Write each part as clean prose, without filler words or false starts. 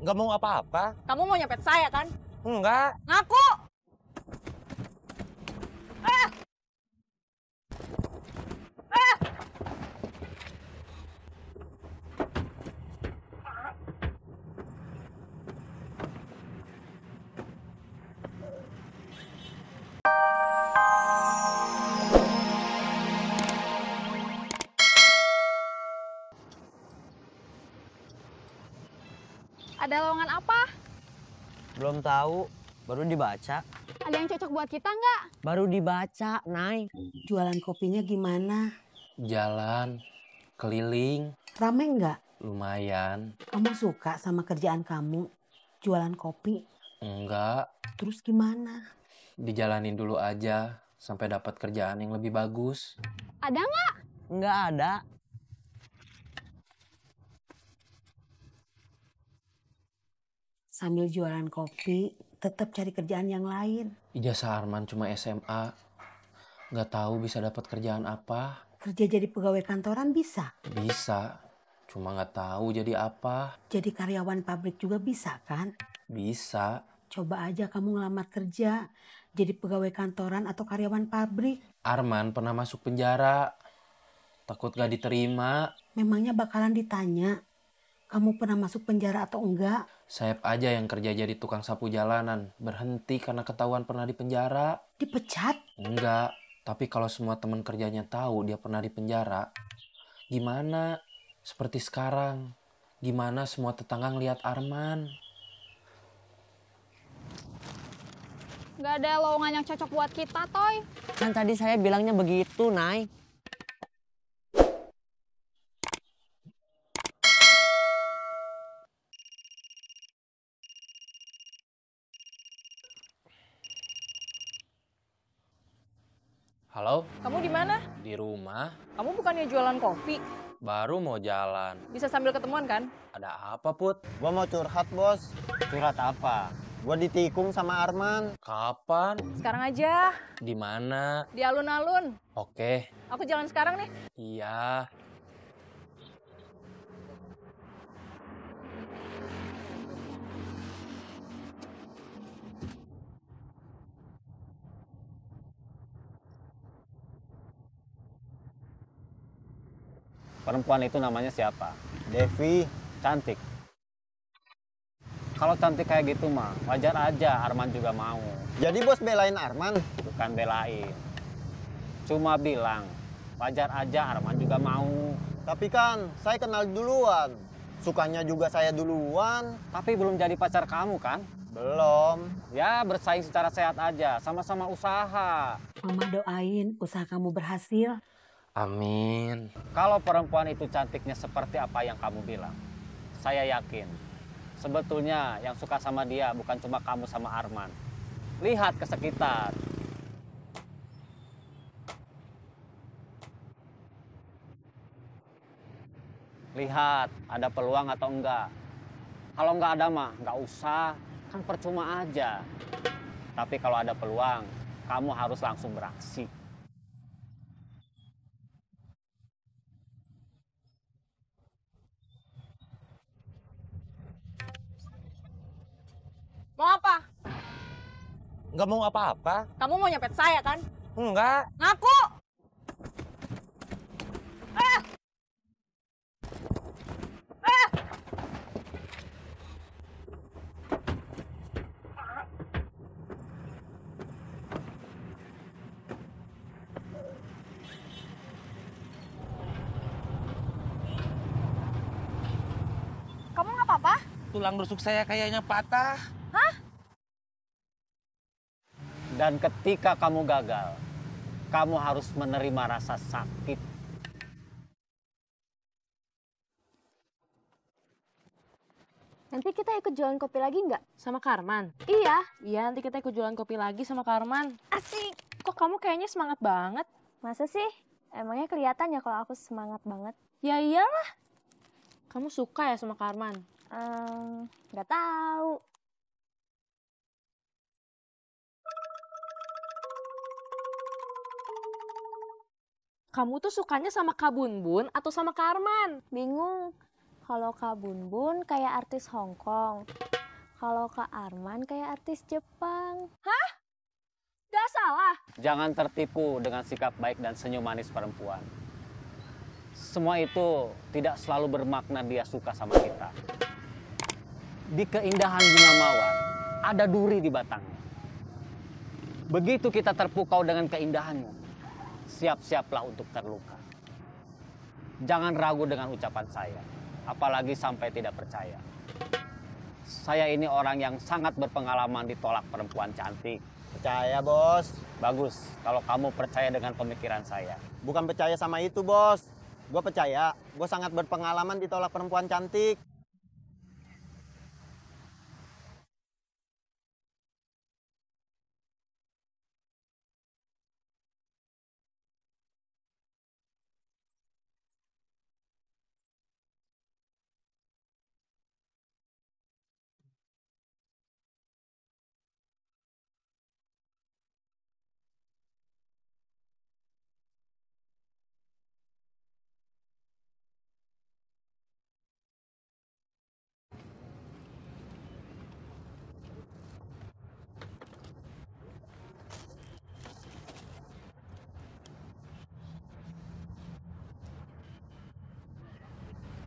Nggak mau apa-apa. Kamu mau nyepet saya kan? Enggak. Ngaku! Ada lowongan apa? Belum tahu, baru dibaca. Ada yang cocok buat kita nggak? Baru dibaca, Nay. Jualan kopinya gimana? Jalan, keliling, Rame nggak? lumayan. Kamu suka sama kerjaan kamu? Jualan kopi? Enggak, Terus gimana? dijalanin dulu aja sampai dapat kerjaan yang lebih bagus. Ada nggak? Nggak ada. Sambil jualan kopi, tetap cari kerjaan yang lain. Ijazah Arman cuma SMA. Nggak tahu bisa dapat kerjaan apa. Kerja jadi pegawai kantoran bisa. Bisa, cuma nggak tahu jadi apa. Jadi karyawan pabrik juga bisa kan? Bisa. Coba aja kamu ngelamar kerja. Jadi pegawai kantoran atau karyawan pabrik. Arman pernah masuk penjara. Takut gak diterima. Memangnya bakalan ditanya, kamu pernah masuk penjara atau enggak? Saeb aja yang kerja jadi tukang sapu jalanan. Berhenti karena ketahuan pernah di penjara. Dipecat? Enggak. Tapi kalau semua teman kerjanya tahu dia pernah di penjara, gimana? Seperti sekarang. Gimana semua tetangga ngeliat Arman? Nggak ada lowongan yang cocok buat kita, Toy. Kan tadi saya bilangnya begitu, Nay. Halo? Kamu di mana? Di rumah? Kamu bukannya jualan kopi? Baru mau jalan. Bisa sambil ketemuan kan? Ada apa, Put? Gua mau curhat, Bos. Curhat apa? Gua ditikung sama Arman. Kapan? Sekarang aja. Di mana? Di alun-alun. Oke. Aku jalan sekarang nih. Iya. Perempuan itu namanya siapa? Devi. Cantik. Kalau cantik kayak gitu mah, wajar aja Arman juga mau. Jadi bos belain Arman? Bukan belain. Cuma bilang, wajar aja Arman juga mau. Tapi kan saya kenal duluan. Sukanya juga saya duluan. Tapi belum jadi pacar kamu kan? Belum. Ya bersaing secara sehat aja, sama-sama usaha. Mama doain usaha kamu berhasil. Amin. Kalau perempuan itu cantiknya seperti apa yang kamu bilang, saya yakin. Sebetulnya yang suka sama dia bukan cuma kamu sama Arman. Lihat ke sekitar. Lihat, ada peluang atau enggak. Kalau enggak ada mah, enggak usah. Kan percuma aja. Tapi kalau ada peluang, kamu harus langsung beraksi. Mau apa? Nggak mau apa-apa. Kamu mau nyepet saya kan? Enggak. Ngaku! Kamu nggak apa-apa? Tulang rusuk saya kayaknya patah. Dan ketika kamu gagal, kamu harus menerima rasa sakit. Nanti kita ikut jualan kopi lagi nggak? Sama Karman? Iya. Iya, nanti kita ikut jualan kopi lagi sama Karman. Asik. Kok kamu kayaknya semangat banget? Masa sih? Emangnya kelihatan ya kalau aku semangat banget? Ya iyalah. Kamu suka ya sama Karman? Nggak tahu. Kamu tuh sukanya sama Kak Bun Bun atau sama Karman? Bingung. Kalau Kak Bun Bun kayak artis Hong Kong. Kalau Kak Arman kayak artis Jepang. Gak salah. Jangan tertipu dengan sikap baik dan senyum manis perempuan. Semua itu tidak selalu bermakna dia suka sama kita. Di keindahan bunga mawar, ada duri di batangnya. Begitu kita terpukau dengan keindahannya, siap-siaplah untuk terluka. Jangan ragu dengan ucapan saya, apalagi sampai tidak percaya. Saya ini orang yang sangat berpengalaman ditolak perempuan cantik. Percaya, Bos. Bagus kalau kamu percaya dengan pemikiran saya. Bukan percaya sama itu, Bos. Gue percaya, gue sangat berpengalaman ditolak perempuan cantik.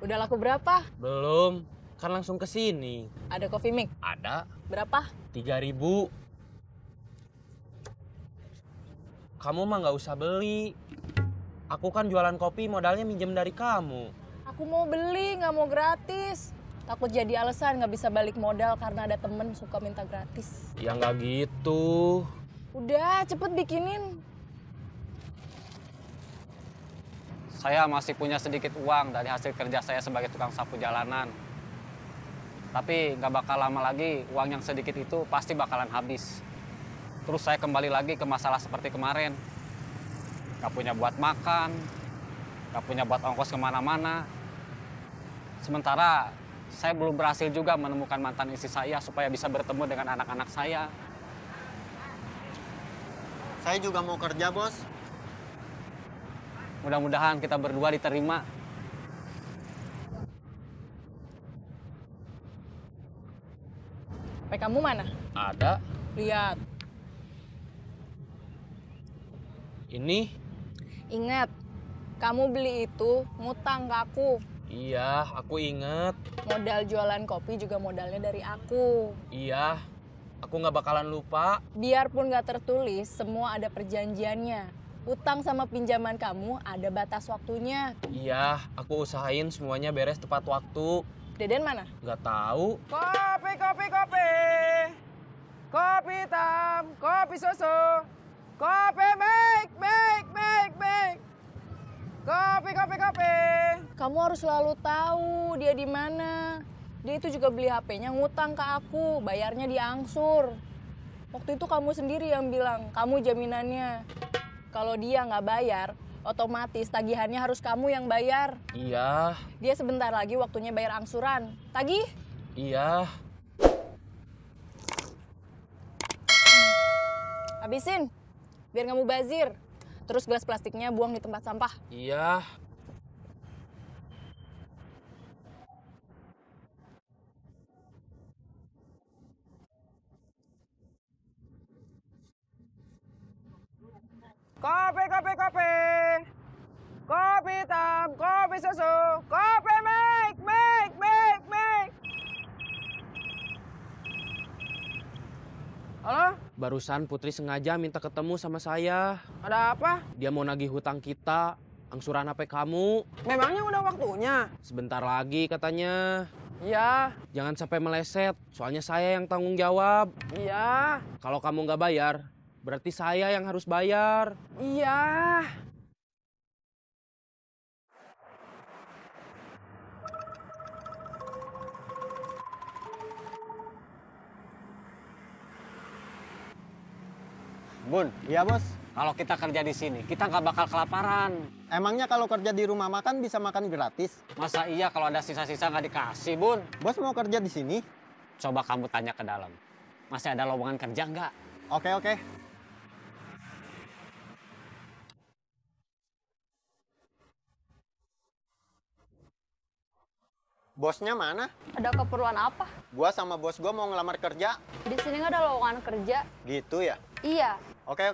Udah laku berapa? Belum, kan langsung ke sini. Ada coffee mix? Ada Berapa? 3.000. Kamu mah nggak usah beli. Aku kan jualan kopi modalnya minjem dari kamu. Aku mau beli, nggak mau gratis. Takut jadi alasan nggak bisa balik modal karena ada temen suka minta gratis. Ya nggak gitu. Udah, cepet bikinin. Saya masih punya sedikit uang dari hasil kerja saya sebagai tukang sapu jalanan. Tapi nggak bakal lama lagi uang yang sedikit itu pasti bakalan habis. Terus saya kembali lagi ke masalah seperti kemarin. Nggak punya buat makan, nggak punya buat ongkos kemana-mana. Sementara saya belum berhasil juga menemukan mantan istri saya supaya bisa bertemu dengan anak-anak saya. Saya juga mau kerja, Bos. Mudah-mudahan kita berdua diterima. HP kamu mana? Ada. Lihat. Ini? Ingat, kamu beli itu ngutang ke aku. Iya, aku inget. Modal jualan kopi juga modalnya dari aku. Iya, aku nggak bakalan lupa. Biarpun nggak tertulis, semua ada perjanjiannya. Utang sama pinjaman kamu ada batas waktunya. Iya, aku usahain semuanya beres tepat waktu. Deden mana? Nggak tahu. Kopi, kopi, kopi. Kopi hitam, kopi susu. Kopi make. Kopi, kopi, kopi. Kamu harus selalu tahu dia di mana. Dia itu juga beli HP-nya ngutang ke aku, bayarnya diangsur. Waktu itu kamu sendiri yang bilang, kamu jaminannya. Kalau dia nggak bayar, otomatis tagihannya harus kamu yang bayar. Iya. Dia sebentar lagi waktunya bayar angsuran. Tagih? Iya. Habisin, biar nggak mubazir. Terus gelas plastiknya buang di tempat sampah. Iya. Kopi, kopi, kopi. Kopi hitam, kopi susu. Kopi make. Halo? Barusan Putri sengaja minta ketemu sama saya. Ada apa? Dia mau nagih hutang kita, angsuran HP kamu. Memangnya udah waktunya? Sebentar lagi katanya. Iya, Jangan sampai meleset, soalnya saya yang tanggung jawab. iya, Kalau kamu nggak bayar, berarti saya yang harus bayar. iya. Bun, iya, Bos. Kalau kita kerja di sini, kita nggak bakal kelaparan. Emangnya kalau kerja di rumah makan bisa makan gratis? Masa iya kalau ada sisa-sisa nggak dikasih, Bun? Bos mau kerja di sini? Coba kamu tanya ke dalam. Masih ada lowongan kerja nggak? Oke. Bosnya mana? Ada keperluan apa? Gua sama bos gua mau ngelamar kerja. Di sini nggak ada lowongan kerja. Gitu ya? Iya. Oke.